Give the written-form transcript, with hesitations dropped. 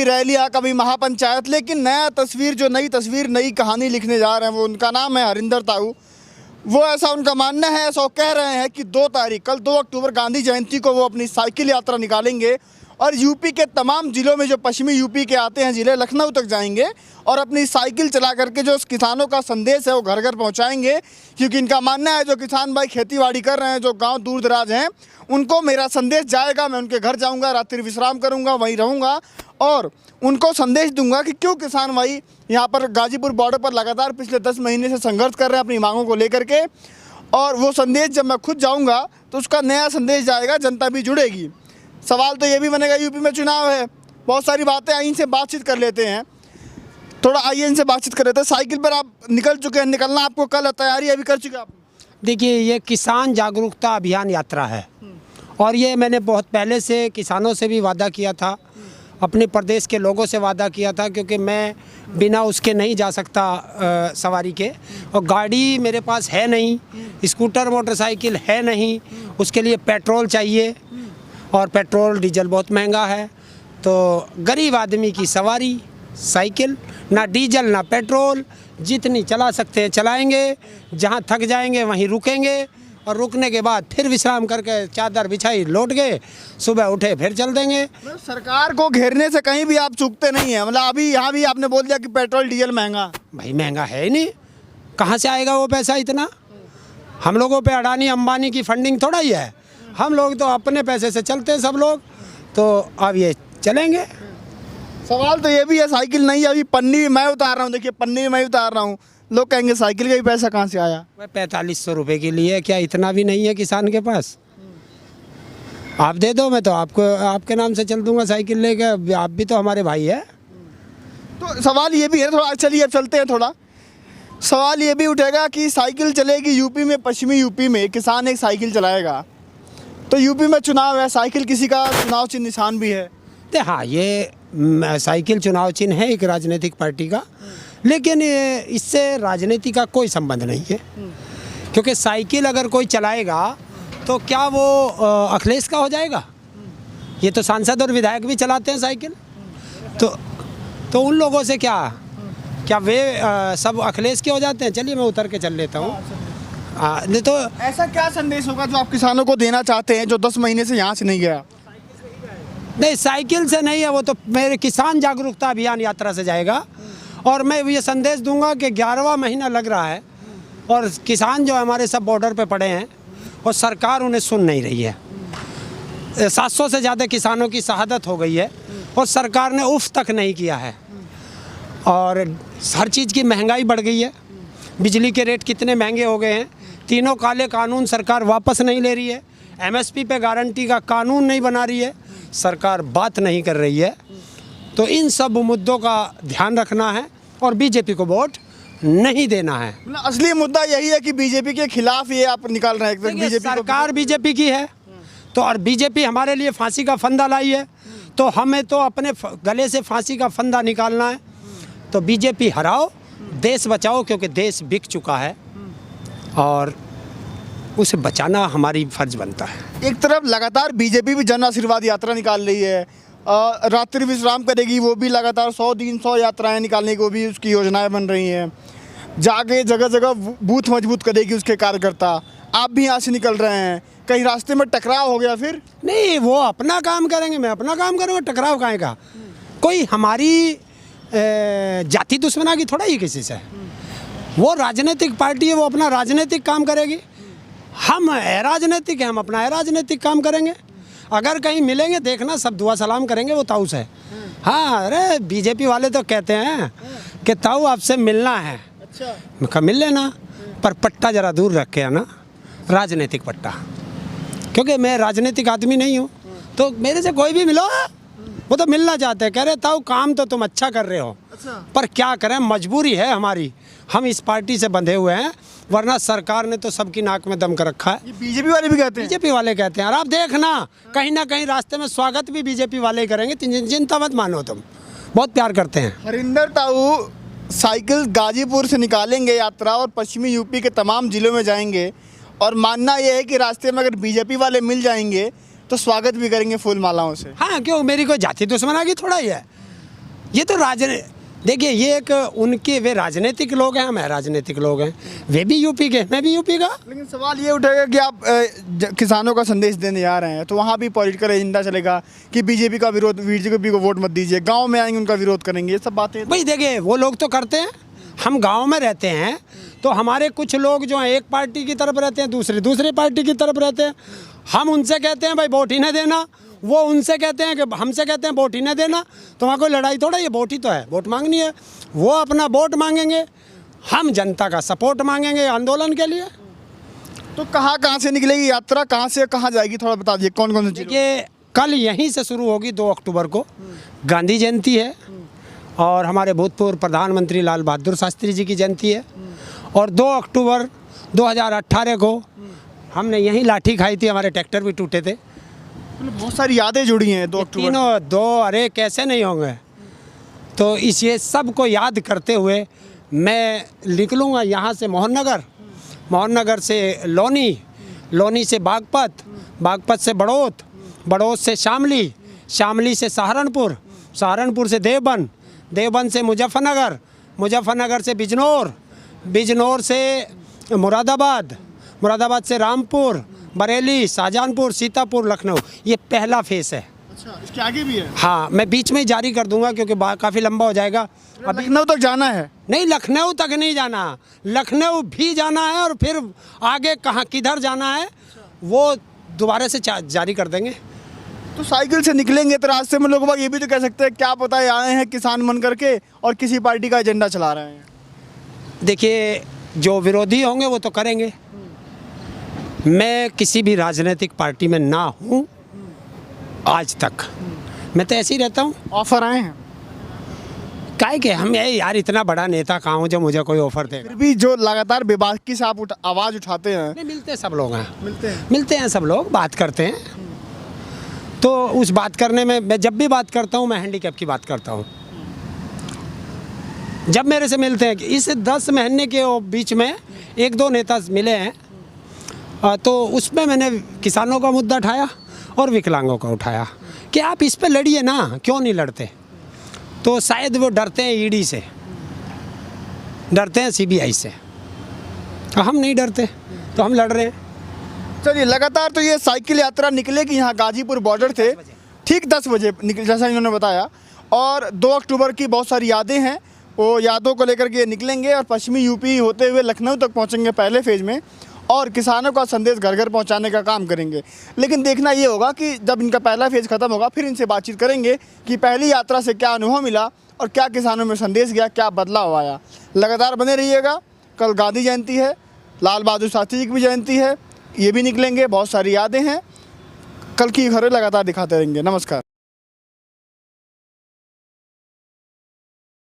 कभी रैलियाँ, कभी महापंचायत, लेकिन नई तस्वीर नई कहानी लिखने जा रहे हैं। वो उनका नाम है हरिंदर ताऊ। वो ऐसा उनका मानना है, ऐसा वो कह रहे हैं कि 2 तारीख कल 2 अक्टूबर गांधी जयंती को वो अपनी साइकिल यात्रा निकालेंगे और यूपी के तमाम ज़िलों में, जो पश्चिमी यूपी के आते हैं ज़िले, लखनऊ तक जाएंगे और अपनी साइकिल चला करके जो किसानों का संदेश है वो घर घर पहुंचाएंगे। क्योंकि इनका मानना है जो किसान भाई खेतीबाड़ी कर रहे हैं, जो गांव दूर दराज हैं, उनको मेरा संदेश जाएगा। मैं उनके घर जाऊंगा, रात्रि विश्राम करूंगा, वहीं रहूंगा और उनको संदेश दूंगा कि क्यों किसान भाई यहाँ पर गाजीपुर बॉर्डर पर लगातार पिछले 10 महीने से संघर्ष कर रहे हैं अपनी मांगों को लेकर के। और वो संदेश जब मैं खुद जाऊँगा तो उसका नया संदेश जाएगा, जनता भी जुड़ेगी। सवाल तो ये भी बनेगा, यूपी में चुनाव है, बहुत सारी बातें आई, इनसे बातचीत कर लेते हैं। थोड़ा आइए इनसे बातचीत कर लेते हैं। साइकिल पर आप निकल चुके हैं, निकलना आपको कल है, तैयारी अभी कर चुके हैं आप? देखिए, ये किसान जागरूकता अभियान यात्रा है और ये मैंने बहुत पहले से किसानों से भी वादा किया था, अपने प्रदेश के लोगों से वादा किया था, क्योंकि मैं बिना उसके नहीं जा सकता सवारी के, और गाड़ी मेरे पास है नहीं, स्कूटर मोटरसाइकिल है नहीं, उसके लिए पेट्रोल चाहिए और पेट्रोल डीजल बहुत महंगा है। तो गरीब आदमी की सवारी साइकिल, ना डीजल ना पेट्रोल, जितनी चला सकते हैं चलाएंगे, जहाँ थक जाएंगे वहीं रुकेंगे और रुकने के बाद फिर विश्राम करके चादर बिछाई लौट गए, सुबह उठे फिर चल देंगे। सरकार को घेरने से कहीं भी आप चूकते नहीं हैं। मतलब अभी यहाँ भी आपने बोल दिया कि पेट्रोल डीजल महंगा। भाई महंगा है ही नहीं, कहाँ से आएगा वो पैसा इतना? हम लोगों पे अडानी अंबानी की फंडिंग थोड़ा ही है, हम लोग तो अपने पैसे से चलते हैं सब लोग। तो अब ये चलेंगे। सवाल तो ये भी है, साइकिल नहीं, अभी पन्नी भी मैं उतार रहा हूँ, देखिए पन्नी भी मैं उतार रहा हूँ, लोग कहेंगे साइकिल का भी पैसा कहाँ से आया? वह 4500 रुपये के लिए क्या इतना भी नहीं है किसान के पास? आप दे दो, मैं तो आपके नाम से चल दूंगा साइकिल लेके, आप भी तो हमारे भाई है। तो सवाल ये भी है थोड़ा, चलिए अब चलते हैं थोड़ा। सवाल ये भी उठेगा कि साइकिल चलेगी यूपी में, पश्चिमी यूपी में किसान एक साइकिल चलाएगा, तो यूपी में चुनाव है, साइकिल किसी का चुनाव चिन्ह निशान भी है। तो हाँ, ये साइकिल चुनाव चिन्ह है एक राजनीतिक पार्टी का, लेकिन इससे राजनीति का कोई संबंध नहीं है। क्योंकि साइकिल अगर कोई चलाएगा तो क्या वो अखिलेश का हो जाएगा? ये तो सांसद और विधायक भी चलाते हैं साइकिल, तो उन लोगों से क्या वे सब अखिलेश के हो जाते हैं? चलिए मैं उतर के चल लेता हूँ। नहीं तो ऐसा क्या संदेश होगा जो आप किसानों को देना चाहते हैं, जो 10 महीने से यहाँ से नहीं गया? नहीं, साइकिल से नहीं है, वो तो मेरे किसान जागरूकता अभियान यात्रा से जाएगा। और मैं ये संदेश दूंगा कि 11वां महीना लग रहा है और किसान जो हमारे सब बॉर्डर पे पड़े हैं और सरकार उन्हें सुन नहीं रही है। 700 से ज़्यादा किसानों की शहादत हो गई है और सरकार ने उफ तक नहीं किया है। और हर चीज़ की महंगाई बढ़ गई है, बिजली के रेट कितने महंगे हो गए हैं, तीनों काले कानून सरकार वापस नहीं ले रही है, MSP पे गारंटी का कानून नहीं बना रही है, सरकार बात नहीं कर रही है। तो इन सब मुद्दों का ध्यान रखना है और बीजेपी को वोट नहीं देना है। मतलब असली मुद्दा यही है कि बीजेपी के खिलाफ ये आप निकाल रहे हैं। बीजेपी सरकार बीजेपी की है तो, और बीजेपी हमारे लिए फांसी का फंदा लाई है, तो हमें तो अपने गले से फांसी का फंदा निकालना है। तो बीजेपी हराओ, देश बचाओ, क्योंकि देश बिक चुका है और उसे बचाना हमारी फर्ज बनता है। एक तरफ लगातार बीजेपी भी जन आशीर्वाद यात्रा निकाल रही है, रात्रि विश्राम करेगी, वो भी लगातार 100 दिन 100 यात्राएं निकालने की वो भी उसकी योजनाएं बन रही हैं, जाके जगह जगह बूथ मजबूत करेगी उसके कार्यकर्ता। आप भी यहाँ से निकल रहे हैं, कहीं रास्ते में टकराव हो गया फिर? नहीं, वो अपना काम करेंगे, मैं अपना काम करूँगा, टकराव काहे का? कोई हमारी जाति दुश्मना की थोड़ा ही किसी से। वो राजनीतिक पार्टी है, वो अपना राजनीतिक काम करेगी, हम अराजनीतिक हैं, हम अपना अराजनीतिक काम करेंगे। अगर कहीं मिलेंगे देखना, सब दुआ सलाम करेंगे, वो ताऊ से। हाँ, अरे बीजेपी वाले तो कहते हैं कि ताऊ आपसे मिलना है। अच्छा, मिल लेना, पर पट्टा ज़रा दूर रख के आना, राजनीतिक पट्टा, क्योंकि मैं राजनीतिक आदमी नहीं हूँ। तो मेरे से कोई भी मिलो, वो तो मिलना चाहते हैं, कह रहे ताऊ काम तो तुम अच्छा कर रहे हो। अच्छा। पर क्या करें, मजबूरी है हमारी, हम इस पार्टी से बंधे हुए हैं, वरना सरकार ने तो सबकी नाक में दम कर रखा है। ये बीजेपी वाले भी कहते हैं? बीजेपी वाले कहते हैं, और आप देखना कहीं ना कहीं रास्ते में स्वागत भी बीजेपी वाले ही करेंगे, चिंता मत मानो, तुम बहुत प्यार करते हैं। हरिंदर ताऊ साइकिल गाजीपुर से निकालेंगे यात्रा और पश्चिमी यूपी के तमाम जिलों में जाएंगे, और मानना यह है कि रास्ते में अगर बीजेपी वाले मिल जाएंगे तो स्वागत भी करेंगे फूल मालाओं से। हाँ, क्यों, मेरी कोई जाति दुश्मना की थोड़ा ही है, ये तो देखिए ये एक उनके वे राजनीतिक लोग हैं, हम राजनीतिक लोग हैं, वे भी यूपी के, मैं भी यूपी का। लेकिन सवाल ये उठेगा कि आप किसानों का संदेश देने जा रहे हैं तो वहाँ भी पॉलिटिकल एजेंडा चलेगा कि बीजेपी का विरोध, बीजेपी को वोट मत दीजिए, गांव में आएंगे उनका विरोध करेंगे, ये सब बातें। भाई देखिए वो लोग तो करते हैं, हम गांव में रहते हैं तो हमारे कुछ लोग जो हैं एक पार्टी की तरफ रहते हैं, दूसरी पार्टी की तरफ रहते हैं। हम उनसे कहते हैं भाई वोट ही न देना, वो उनसे कहते हैं कि हमसे कहते हैं वोट ही न देना। तो वहाँ कोई लड़ाई थोड़ा, ये वोट ही तो है, वोट मांगनी है। वो अपना वोट मांगेंगे, हम जनता का सपोर्ट मांगेंगे आंदोलन के लिए। तो कहाँ से निकलेगी यात्रा, कहाँ से कहाँ जाएगी, थोड़ा बता दीजिए कौन कौन सी। देखिए कल यहीं से शुरू होगी, 2 अक्टूबर को गांधी जयंती है और हमारे भूतपूर्व प्रधानमंत्री लाल बहादुर शास्त्री जी की जयंती है। और 2 अक्टूबर 2018 को हमने यहीं लाठी खाई थी, हमारे ट्रैक्टर भी टूटे थे। बहुत सारी यादें जुड़ी हैं 2 अक्टूबर। तीनों 2 अरे कैसे नहीं होंगे। तो इस ये सब को याद करते हुए मैं निकलूँगा यहाँ से मोहन नगर से लोनी, लोनी से बागपत, बागपत से बड़ौत, बड़ौत से शामली, शामली से सहारनपुर, सहारनपुर से देवबंद, देवबंद से मुजफ्फरनगर, मुजफ्फरनगर से बिजनौर, बिजनौर से मुरादाबाद, मुरादाबाद से रामपुर, बरेली, शाहजहांपुर, सीतापुर, लखनऊ। ये पहला फेस है। अच्छा, इसके आगे भी है? हाँ, मैं बीच में ही जारी कर दूंगा क्योंकि काफ़ी लंबा हो जाएगा। अब लखनऊ तक जाना है? नहीं, लखनऊ तक नहीं जाना, लखनऊ भी जाना है और फिर आगे कहाँ किधर जाना है वो दोबारा से जारी कर देंगे। तो साइकिल से निकलेंगे तो रास्ते में लोग ये भी तो कह सकते हैं क्या पता है आए हैं किसान बन करके और किसी पार्टी का एजेंडा चला रहे हैं। देखिए जो विरोधी होंगे वो तो करेंगे। मैं किसी भी राजनीतिक पार्टी में ना हूँ आज तक, मैं तो ऐसे ही रहता हूँ। ऑफर आए हैं? काहे के हम यार इतना बड़ा नेता कहाँ हूँ जो मुझे कोई ऑफर देगा। फिर भी जो लगातार बेबाकी से आप आवाज़ उठाते हैं। नहीं, मिलते सब लोग हैं, मिलते हैं सब लोग, बात करते हैं। तो उस बात करने में मैं जब भी बात करता हूँ मैं हैंडीकैप की बात करता हूँ। जब मेरे से मिलते हैं, इस 10 महीने के बीच में 1-2 नेता मिले हैं तो उसमें मैंने किसानों का मुद्दा उठाया और विकलांगों का उठाया कि आप इस पे लड़िए ना, क्यों नहीं लड़ते। तो शायद वो डरते हैं ईडी से, डरते हैं सीबीआई से, हम नहीं डरते तो हम लड़ रहे हैं। चलिए, लगातार तो ये साइकिल यात्रा निकलेगी। यहाँ गाजीपुर बॉर्डर थे, ठीक 10 बजे निकल, जैसा इन्होंने बताया। और 2 अक्टूबर की बहुत सारी यादें हैं, वो यादों को लेकर के निकलेंगे और पश्चिमी यूपी होते हुए लखनऊ तक पहुँचेंगे पहले फेज़ में और किसानों का संदेश घर घर पहुंचाने का काम करेंगे। लेकिन देखना ये होगा कि जब इनका पहला फेज़ ख़त्म होगा फिर इनसे बातचीत करेंगे कि पहली यात्रा से क्या अनुभव मिला और क्या किसानों में संदेश गया, क्या बदलाव आया। लगातार बने रहिएगा। कल गांधी जयंती है, लाल बहादुर शास्त्री जी की भी जयंती है, ये भी निकलेंगे, बहुत सारी यादें हैं। कल की खबरें लगातार दिखाते रहेंगे। नमस्कार।